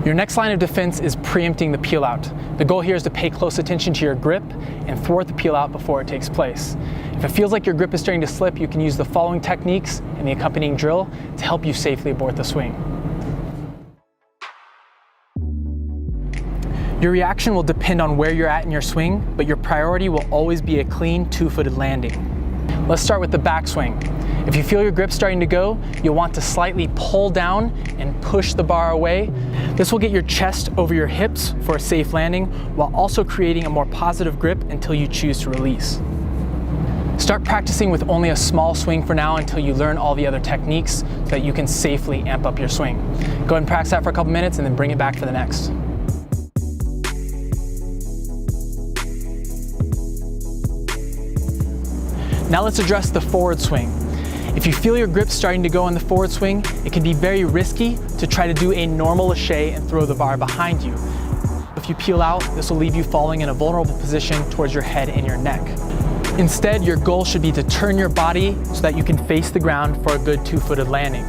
Your next line of defense is preempting the peel out. The goal here is to pay close attention to your grip and thwart the peel out before it takes place. If it feels like your grip is starting to slip, you can use the following techniques and the accompanying drill to help you safely abort the swing. Your reaction will depend on where you're at in your swing, but your priority will always be a clean two-footed landing. Let's start with the backswing. If you feel your grip starting to go, you'll want to slightly pull down and push the bar away. This will get your chest over your hips for a safe landing, while also creating a more positive grip until you choose to release. Start practicing with only a small swing for now until you learn all the other techniques so that you can safely amp up your swing. Go ahead and practice that for a couple minutes and then bring it back for the next. Now let's address the forward swing. If you feel your grip starting to go on the forward swing, it can be very risky to try to do a normal lache and throw the bar behind you. If you peel out, this will leave you falling in a vulnerable position towards your head and your neck. Instead, your goal should be to turn your body so that you can face the ground for a good two-footed landing.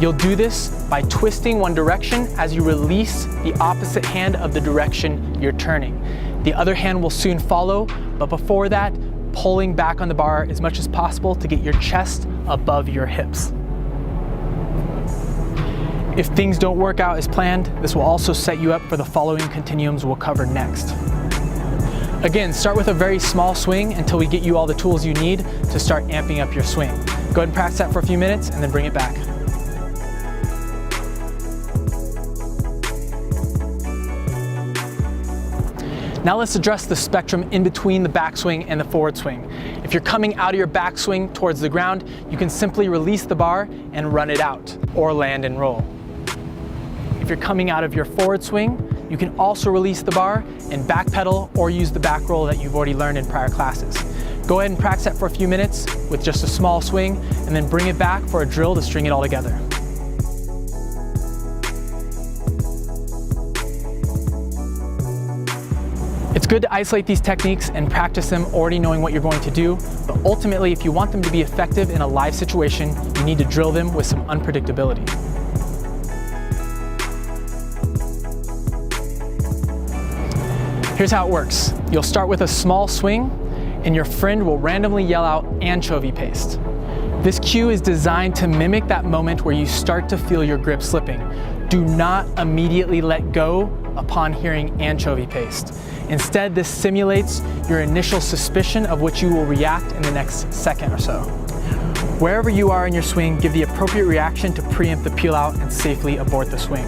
You'll do this by twisting one direction as you release the opposite hand of the direction you're turning. The other hand will soon follow, but before that, pulling back on the bar as much as possible to get your chest above your hips. If things don't work out as planned, this will also set you up for the following continuums we'll cover next. Again, start with a very small swing until we get you all the tools you need to start amping up your swing. Go ahead and practice that for a few minutes and then bring it back. Now let's address the spectrum in between the backswing and the forward swing. If you're coming out of your backswing towards the ground, you can simply release the bar and run it out, or land and roll. If you're coming out of your forward swing, you can also release the bar and backpedal or use the back roll that you've already learned in prior classes. Go ahead and practice that for a few minutes with just a small swing and then bring it back for a drill to string it all together. It's good to isolate these techniques and practice them already knowing what you're going to do, but ultimately if you want them to be effective in a live situation, you need to drill them with some unpredictability. Here's how it works. You'll start with a small swing and your friend will randomly yell out anchovy paste. This cue is designed to mimic that moment where you start to feel your grip slipping. Do not immediately let go upon hearing anchovy paste. Instead, this simulates your initial suspicion of which you will react in the next second or so. Wherever you are in your swing, give the appropriate reaction to preempt the peel out and safely abort the swing.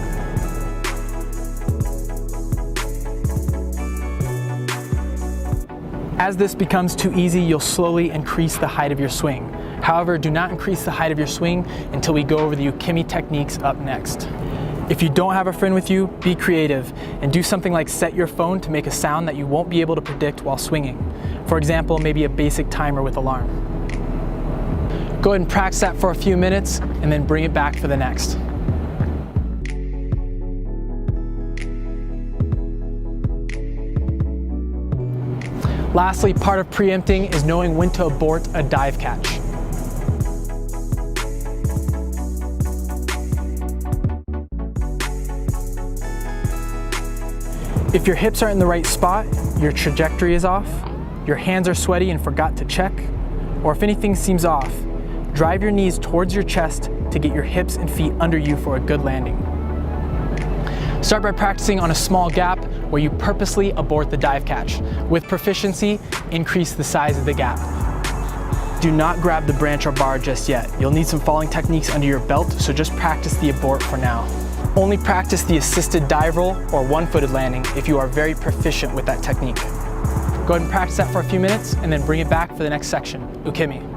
As this becomes too easy, you'll slowly increase the height of your swing. However, do not increase the height of your swing until we go over the Ukemi techniques up next. If you don't have a friend with you, be creative and do something like set your phone to make a sound that you won't be able to predict while swinging. For example, maybe a basic timer with alarm. Go ahead and practice that for a few minutes and then bring it back for the next. Lastly, part of preempting is knowing when to abort a dive catch. If your hips aren't in the right spot, your trajectory is off, your hands are sweaty and forgot to check, or if anything seems off, drive your knees towards your chest to get your hips and feet under you for a good landing. Start by practicing on a small gap where you purposely abort the dive catch. With proficiency, increase the size of the gap. Do not grab the branch or bar just yet. You'll need some falling techniques under your belt, so just practice the abort for now. Only practice the assisted dive roll or one-footed landing if you are very proficient with that technique. Go ahead and practice that for a few minutes and then bring it back for the next section, Ukemi.